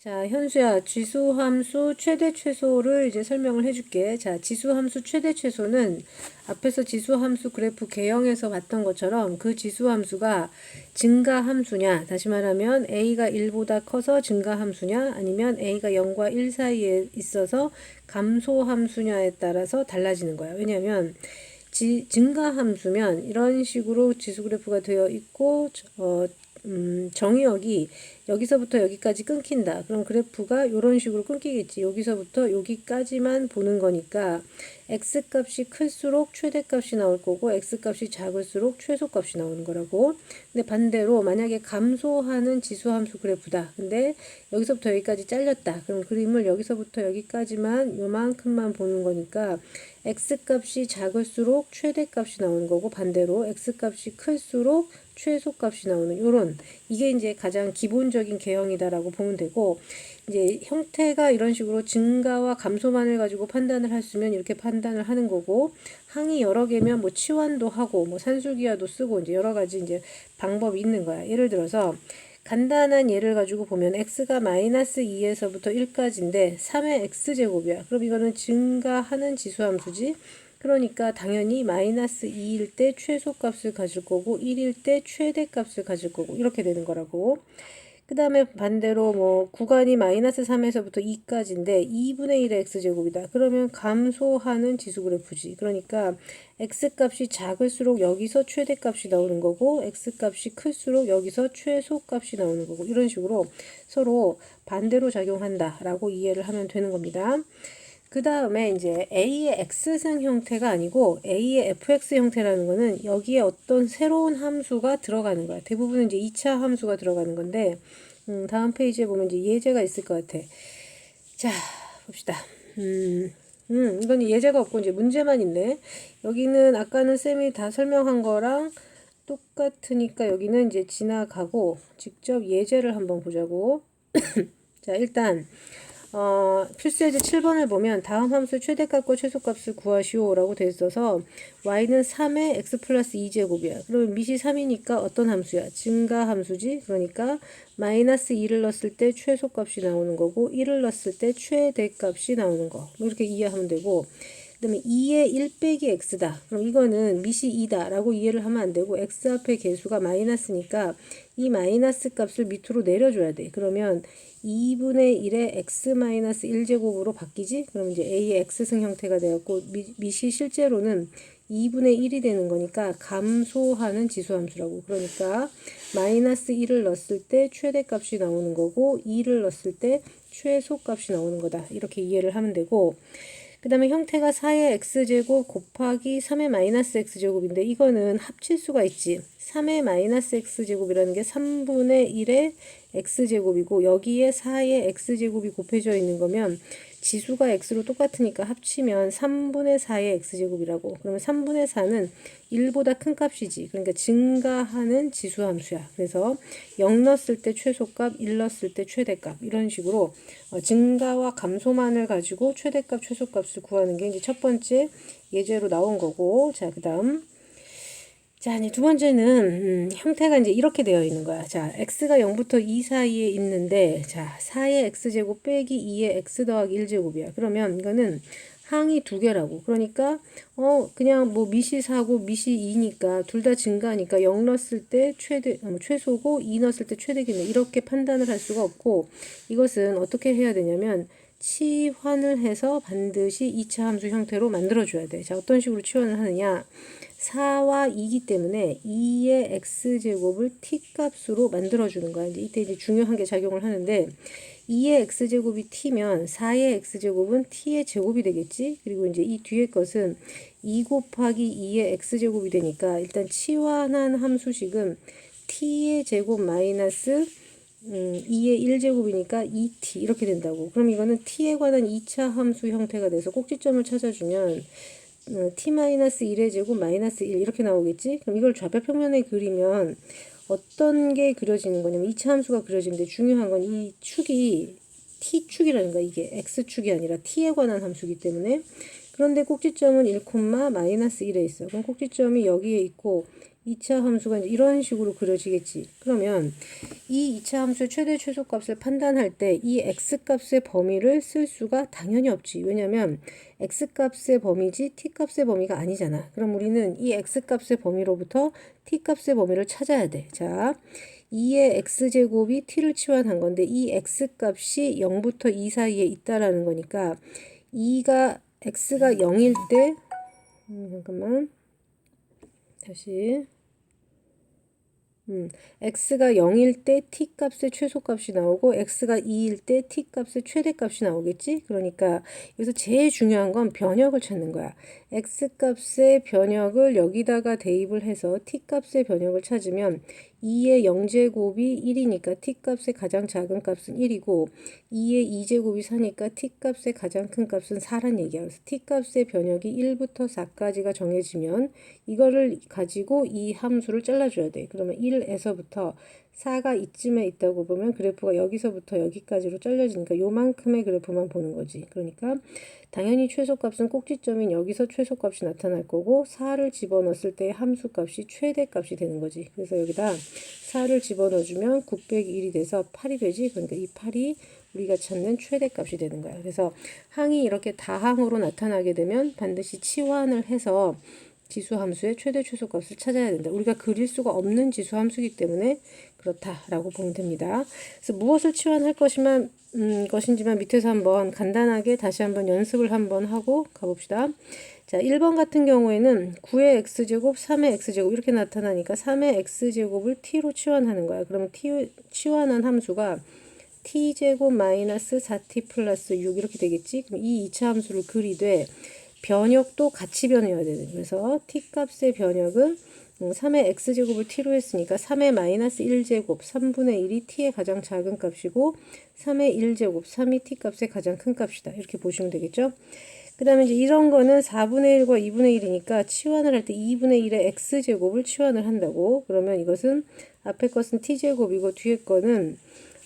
자, 현수야, 지수함수 최대 최소를 이제 설명을 해줄게. 자, 지수함수 최대 최소는 앞에서 지수함수 그래프 개형에서 봤던 것처럼 그 지수함수가 증가함수냐, 다시 말하면 a가 1보다 커서 증가함수냐, 아니면 a가 0과 1 사이에 있어서 감소함수냐에 따라서 달라지는 거야. 왜냐하면 증가함수면 이런 식으로 지수 그래프가 되어 있고 정의역이 여기서부터 여기까지 끊긴다. 그럼 그래프가 이런 식으로 끊기겠지. 여기서부터 여기까지만 보는 거니까 x값이 클수록 최대값이 나올 거고 x값이 작을수록 최소값이 나오는 거라고. 근데 반대로 만약에 감소하는 지수함수 그래프다. 근데 여기서부터 여기까지 잘렸다. 그럼 그림을 여기서부터 여기까지만 요만큼만 보는 거니까 x값이 작을수록 최대값이 나오는 거고, 반대로 x값이 클수록 최소값이 나오는 요런, 이게 이제 가장 기본적인 개형이다라고 보면 되고, 이제 형태가 이런 식으로 증가와 감소만을 가지고 판단을 할 수면 이렇게 판단을 하는 거고, 항이 여러 개면 뭐 치환도 하고 뭐 산술기하도 쓰고 이제 여러 가지 이제 방법이 있는 거야. 예를 들어서 간단한 예를 가지고 보면 x가 마이너스 2에서부터 1까지인데 3의 x제곱이야. 그럼 이거는 증가하는 지수함수지. 그러니까 당연히 마이너스 2일 때 최소값을 가질 거고 1일 때 최대값을 가질 거고 이렇게 되는 거라고. 그 다음에 반대로 뭐 구간이 마이너스 3에서부터 2까지인데 2분의 1의 x제곱이다. 그러면 감소하는 지수 그래프지. 그러니까 x값이 작을수록 여기서 최대값이 나오는 거고 x값이 클수록 여기서 최소값이 나오는 거고 이런 식으로 서로 반대로 작용한다라고 이해를 하면 되는 겁니다. 그 다음에 이제 A의 X승 형태가 아니고 A의 fx 형태라는 거는 여기에 어떤 새로운 함수가 들어가는 거야. 대부분은 이제 2차 함수가 들어가는 건데, 다음 페이지에 보면 이제 예제가 있을 것 같아. 자, 봅시다. 이건 예제가 없고 이제 문제만 있네. 여기는 아까는 쌤이 다 설명한 거랑 똑같으니까 여기는 이제 지나가고 직접 예제를 한번 보자고. 자, 일단 필수예제 7번을 보면 다음 함수 최대값과 최소값을 구하시오라고 되어 있어서 y는 3의 x 플러스 2제곱이야. 그러면 밑이 3이니까 어떤 함수야? 증가 함수지. 그러니까 마이너스 2를 넣었을 때 최소값이 나오는 거고 1을 넣었을 때 최대값이 나오는 거. 뭐 이렇게 이해하면 되고, 그 다음에 2의 1 빼기 x다. 그럼 이거는 밑이 2다 라고 이해를 하면 안 되고 x 앞에 개수가 마이너스니까 이 마이너스 값을 밑으로 내려줘야 돼. 그러면 2분의 1의 x-1제곱으로 바뀌지? 그럼 이제 a의 x승 형태가 되었고 밑이 실제로는 2분의 1이 되는 거니까 감소하는 지수함수라고. 그러니까 마이너스 1을 넣었을 때 최대값이 나오는 거고 2를 넣었을 때 최소값이 나오는 거다. 이렇게 이해를 하면 되고, 그 다음에 형태가 4의 x제곱 곱하기 3의 마이너스 x제곱인데 이거는 합칠 수가 있지. 3의 마이너스 x제곱이라는 게 3분의 1의 x제곱이고 여기에 4의 x제곱이 곱해져 있는 거면 지수가 x로 똑같으니까 합치면 3분의 4의 x제곱이라고. 그러면 3분의 4는 1보다 큰 값이지. 그러니까 증가하는 지수함수야. 그래서 0 넣었을 때 최소값, 1 넣었을 때 최대값 이런 식으로 증가와 감소만을 가지고 최대값, 최소값을 구하는 게 이제 첫 번째 예제로 나온 거고, 자, 그 다음. 자, 이제 두 번째는 형태가 이제 이렇게 되어 있는 거야. 자, x가 0부터 2 사이에 있는데, 자, 4의 x제곱 빼기 2의 x 더하기 1제곱이야. 그러면 이거는 항이 두 개라고. 그러니까 그냥 뭐 밑이 4고 밑이 2니까 둘 다 증가하니까 0 넣었을 때 최소고 2 넣었을 때 최대겠네. 이렇게 판단을 할 수가 없고, 이것은 어떻게 해야 되냐면 치환을 해서 반드시 2차 함수 형태로 만들어줘야 돼. 자, 어떤 식으로 치환을 하느냐. 4와 2기 때문에 2의 x제곱을 t값으로 만들어주는 거야. 이때 이제 중요한 게 작용을 하는데 2의 x제곱이 t면 4의 x제곱은 t의 제곱이 되겠지. 그리고 이제 이 뒤에 것은 2 곱하기 2의 x제곱이 되니까 일단 치환한 함수식은 t의 제곱 마이너스 2의 1제곱이니까 2t 이렇게 된다고. 그럼 이거는 t에 관한 2차 함수 형태가 돼서 꼭지점을 찾아주면 t-1의 제곱 마이너스 1 이렇게 나오겠지? 그럼 이걸 좌표 평면에 그리면 어떤 게 그려지는 거냐면 2차 함수가 그려지는데 중요한 건 이 축이 t축이라는 거야. 이게 x축이 아니라 t에 관한 함수이기 때문에. 그런데 꼭지점은 1, 마이너스 1에 있어. 그럼 꼭지점이 여기에 있고 2차 함수가 이제 이런 식으로 그려지겠지. 그러면 이 2차 함수의 최대 최소값을 판단할 때 이 x값의 범위를 쓸 수가 당연히 없지. 왜냐면 x값의 범위지 t값의 범위가 아니잖아. 그럼 우리는 이 x값의 범위로부터 t값의 범위를 찾아야 돼. 자, 2의 x제곱이 t를 치환한 건데 이 x값이 0부터 2 사이에 있다라는 거니까 x가 0일 때 잠깐만 다시 x가 0일 때 t값의 최소값이 나오고 x가 2일 때 t값의 최대값이 나오겠지? 그러니까 여기서 제일 중요한 건 변역을 찾는 거야. x값의 변역을 여기다가 대입을 해서 t값의 변역을 찾으면 2의 0제곱이 1이니까 t값의 가장 작은 값은 1이고 2의 2제곱이 4니까 t값의 가장 큰 값은 4란 얘기야. 그래서 t값의 변역이 1부터 4까지가 정해지면 이거를 가지고 이 함수를 잘라줘야 돼. 그러면 1에서부터 4가 이쯤에 있다고 보면 그래프가 여기서부터 여기까지로 잘려지니까 요만큼의 그래프만 보는 거지. 그러니까 당연히 최소값은 꼭지점인 여기서 최소값이 나타날 거고 4를 집어넣었을 때 함수값이 최대값이 되는 거지. 그래서 여기다 4를 집어넣어주면 9 1이 돼서 8이 되지. 그러니까 이 8이 우리가 찾는 최대값이 되는 거야. 그래서 항이 이렇게 다항으로 나타나게 되면 반드시 치환을 해서 지수함수의 최대 최소값을 찾아야 된다. 우리가 그릴 수가 없는 지수함수이기 때문에 그렇다라고 보면 됩니다. 그래서 무엇을 치환할 것인지만 밑에서 한번 간단하게 다시 한번 연습을 한번 하고 가봅시다. 자, 1번 같은 경우에는 9의 x제곱, 3의 x제곱 이렇게 나타나니까 3의 x제곱을 t로 치환하는 거야. 그러면 t 치환한 함수가 t제곱 마이너스 4t 플러스 6 이렇게 되겠지. 그럼 이 2차 함수를 그리되 변역도 같이 변해야 되는. 그래서 t값의 변역은 3의 x제곱을 t로 했으니까 3의 마이너스 1제곱 3분의 1이 t의 가장 작은 값이고 3의 1제곱 3이 t값의 가장 큰 값이다. 이렇게 보시면 되겠죠. 그 다음에 이제 이런 거는 4분의 1과 2분의 1이니까 치환을 할 때 2분의 1의 x제곱을 치환을 한다고. 그러면 이것은 앞에 것은 t제곱이고 뒤에 거는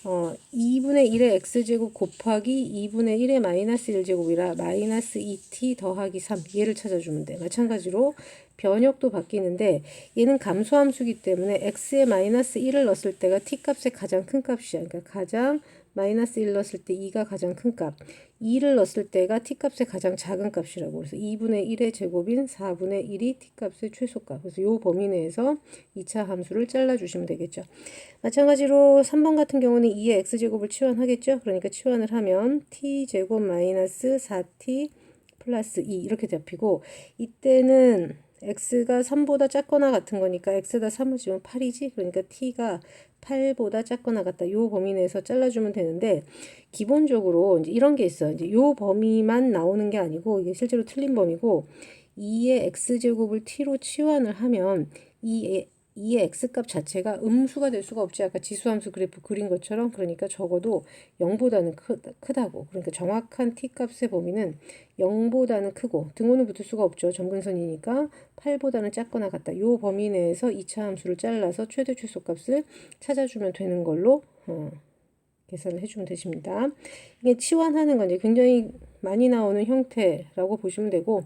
2분의 1의 x제곱 곱하기 2분의 1의 마이너스 1제곱이라 마이너스 2t 더하기 3 얘를 찾아주면 돼. 마찬가지로 변역도 바뀌는데 얘는 감소함수기 때문에 x에 마이너스 1을 넣었을 때가 t값의 가장 큰 값이야. 그러니까 가장 마이너스 1 넣었을 때 2가 가장 큰 값, 2를 넣었을 때가 t값의 가장 작은 값이라고. 그래서 2분의 1의 제곱인 4분의 1이 t값의 최소값. 그래서 이 범위 내에서 2차 함수를 잘라주시면 되겠죠. 마찬가지로 3번 같은 경우는 2의 x제곱을 치환하겠죠. 그러니까 치환을 하면 t제곱 마이너스 4t 플러스 2 이렇게 잡히고 이때는 x가 3보다 작거나 같은 거니까 x에다 3을 지우면 8이지. 그러니까 t가 8보다 작거나 같다. 요 범위 내에서 잘라주면 되는데 기본적으로 이제 이런 게 있어. 이제 요 범위만 나오는 게 아니고 이게 실제로 틀린 범위고 2의 x제곱을 t로 치환을 하면 2의 x값 자체가 음수가 될 수가 없지. 아까 지수함수 그래프 그린 것처럼. 그러니까 적어도 0보다는 크다고. 그러니까 정확한 t값의 범위는 0보다는 크고 등호는 붙을 수가 없죠. 점근선이니까 8보다는 작거나 같다. 요 범위 내에서 2차 함수를 잘라서 최대 최소값을 찾아주면 되는 걸로 계산을 해주면 되십니다. 이게 치환하는 건 이제 굉장히 많이 나오는 형태라고 보시면 되고,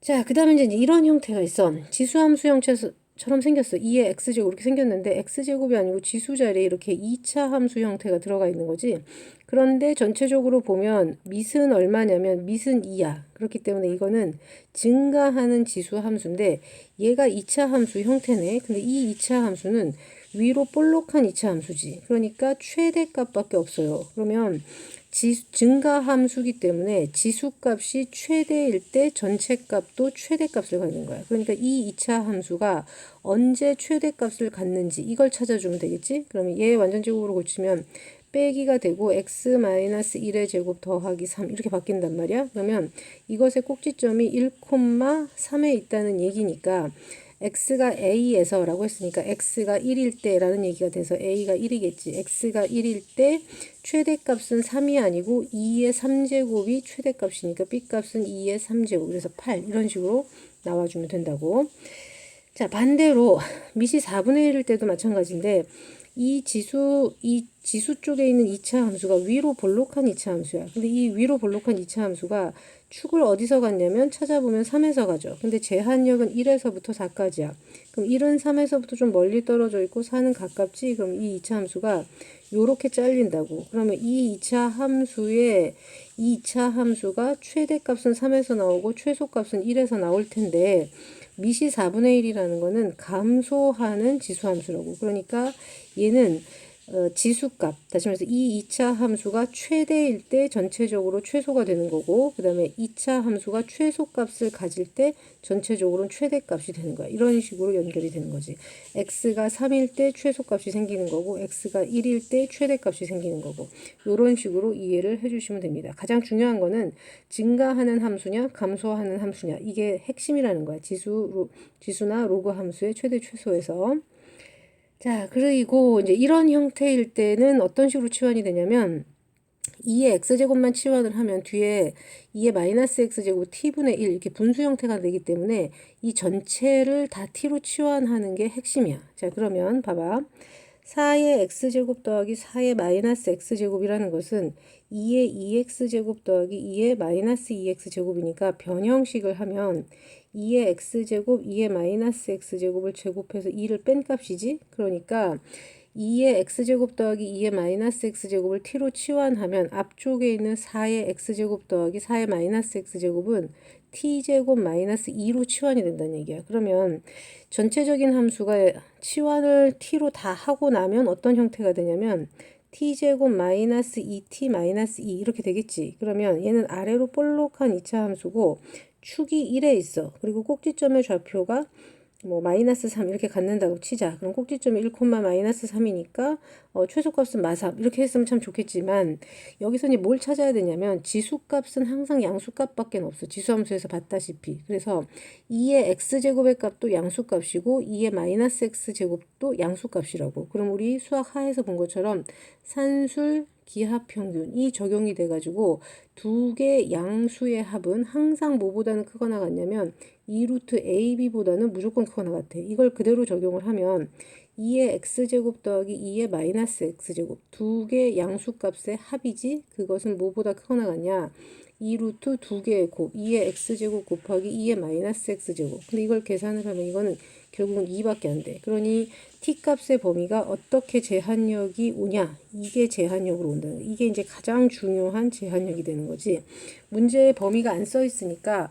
자, 그 다음에 이제 이런 형태가 있어. 지수함수 형태처럼 생겼어. 2의 x제곱 이렇게 생겼는데 x제곱이 아니고 지수 자리에 이렇게 2차 함수 형태가 들어가 있는 거지. 그런데 전체적으로 보면 밑은 얼마냐면 밑은 2야. 그렇기 때문에 이거는 증가하는 지수 함수인데 얘가 2차 함수 형태네. 근데 이 2차 함수는 위로 볼록한 2차 함수지. 그러니까 최대값밖에 없어요. 그러면 증가함수기 때문에 지수값이 최대일 때 전체값도 최대값을 갖는 거야. 그러니까 이 2차 함수가 언제 최대값을 갖는지 이걸 찾아주면 되겠지. 그러면 얘 완전제곱으로 고치면 빼기가 되고 x-1의 제곱 더하기 3 이렇게 바뀐단 말이야. 그러면 이것의 꼭지점이 1,3에 있다는 얘기니까 x가 a에서 라고 했으니까 x가 1일 때 라는 얘기가 돼서 a가 1이겠지. x가 1일 때 최대값은 3이 아니고 2의 3제곱이 최대값이니까 b값은 2의 3제곱 그래서 8 이런 식으로 나와주면 된다고. 자, 반대로 밑이 4분의 1일 때도 마찬가지인데 이 지수 쪽에 있는 2차 함수가 위로 볼록한 2차 함수야. 근데 이 위로 볼록한 2차 함수가 축을 어디서 갔냐면 찾아보면 3에서 가죠. 근데 제한력은 1에서부터 4까지야. 그럼 1은 3에서부터 좀 멀리 떨어져 있고 4는 가깝지? 그럼 이 2차 함수가 요렇게 잘린다고. 그러면 이 2차 함수가 최대값은 3에서 나오고 최소값은 1에서 나올 텐데 미시 4분의 1이라는 거는 감소하는 지수함수라고. 그러니까 얘는 지수값, 다시 말해서 이 2차 함수가 최대일 때 전체적으로 최소가 되는 거고, 그 다음에 2차 함수가 최소값을 가질 때 전체적으로는 최대값이 되는 거야. 이런 식으로 연결이 되는 거지. x가 3일 때 최소값이 생기는 거고, x가 1일 때 최대값이 생기는 거고, 이런 식으로 이해를 해주시면 됩니다. 가장 중요한 거는 증가하는 함수냐, 감소하는 함수냐, 이게 핵심이라는 거야. 지수나 로그 함수의 최대 최소에서. 자, 그리고 이제 이런 형태일 때는 어떤 식으로 치환이 되냐면 2의 x제곱만 치환을 하면 뒤에 2의 마이너스 x제곱 t분의 1 이렇게 분수 형태가 되기 때문에 이 전체를 다 t로 치환하는 게 핵심이야. 자, 그러면 봐봐. 4의 x제곱 더하기 4의 마이너스 x제곱이라는 것은 2의 2x제곱 더하기 2의 마이너스 2x제곱이니까 변형식을 하면 2의 x제곱, 2의 마이너스 x제곱을 제곱해서 2를 뺀 값이지. 그러니까 2의 x제곱 더하기 2의 마이너스 x제곱을 t로 치환하면 앞쪽에 있는 4의 x제곱 더하기 4의 마이너스 x제곱은 t제곱 마이너스 2로 치환이 된다는 얘기야. 그러면 전체적인 함수가 치환을 t로 다 하고 나면 어떤 형태가 되냐면 t제곱 마이너스 2t 마이너스 2 이렇게 되겠지. 그러면 얘는 아래로 볼록한 2차 함수고 축이 1에 있어. 그리고 꼭지점의 좌표가 뭐 마이너스 3 이렇게 갖는다고 치자. 그럼 꼭지점이 1, 마이너스 3이니까 최소값은 마3 이렇게 했으면 참 좋겠지만 여기서 이제 뭘 찾아야 되냐면 지수값은 항상 양수값밖에 없어. 지수함수에서 봤다시피. 그래서 2의 x제곱의 값도 양수값이고 2의 마이너스 x제곱도 양수값이라고. 그럼 우리 수학 하에서 본 것처럼 산술 기하평균이 적용이 돼가지고 두 개 양수의 합은 항상 뭐보다는 크거나 같냐면 2루트 AB보다는 무조건 크거나 같아. 이걸 그대로 적용을 하면 2의 x제곱 더하기 2의 마이너스 x제곱 두 개 양수값의 합이지 그것은 뭐보다 크거나 같냐 2루트 두 개의 곱 2의 x제곱 곱하기 2의 마이너스 x제곱. 근데 이걸 계산을 하면 이거는 결국은 2밖에 안 돼. 그러니 t값의 범위가 어떻게 제한력이 오냐 이게 제한력으로 온다는 거야. 이게 이제 가장 중요한 제한력이 되는 거지. 문제에 범위가 안 써 있으니까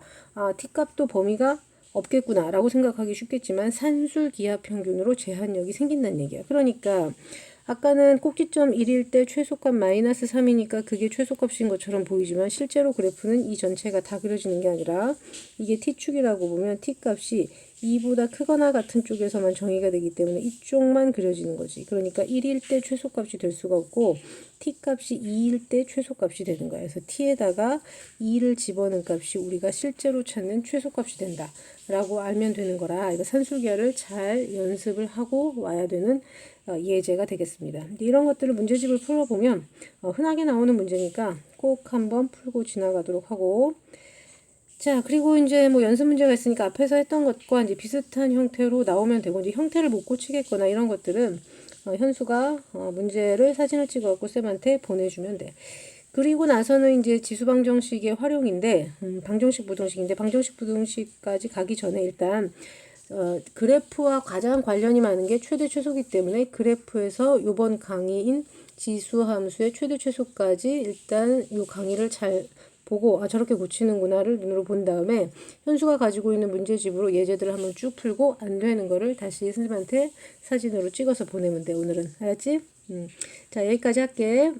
t값도 범위가 없겠구나 라고 생각하기 쉽겠지만 산술 기하평균으로 제한력이 생긴다는 얘기야. 그러니까 아까는 꼭지점 1일 때 최소값 마이너스 3이니까 그게 최소값인 것처럼 보이지만 실제로 그래프는 이 전체가 다 그려지는 게 아니라 이게 t축이라고 보면 t값이 2보다 크거나 같은 쪽에서만 정의가 되기 때문에 이쪽만 그려지는 거지. 그러니까 1일 때 최소값이 될 수가 없고 t값이 2일 때 최소값이 되는 거야. 그래서 t에다가 2를 집어넣은 값이 우리가 실제로 찾는 최소값이 된다 라고 알면 되는 거라 이거 산술기하를 잘 연습을 하고 와야 되는 예제가 되겠습니다. 이런 것들을 문제집을 풀어보면 흔하게 나오는 문제니까 꼭 한번 풀고 지나가도록 하고 자, 그리고 이제 뭐 연습 문제가 있으니까 앞에서 했던 것과 이제 비슷한 형태로 나오면 되고, 이제 형태를 못 고치겠거나 이런 것들은, 현수가, 문제를 사진을 찍어갖고 쌤한테 보내주면 돼. 그리고 나서는 이제 지수방정식의 활용인데, 방정식, 부등식인데, 방정식, 부등식까지 가기 전에 일단, 그래프와 가장 관련이 많은 게 최대 최소기 때문에 그래프에서 요번 강의인 지수함수의 최대 최소까지 일단 요 강의를 잘 보고 저렇게 고치는구나를 눈으로 본 다음에 현수가 가지고 있는 문제집으로 예제들을 한번 쭉 풀고 안 되는 거를 다시 선생님한테 사진으로 찍어서 보내면 돼. 오늘은 알았지? 자, 여기까지 할게.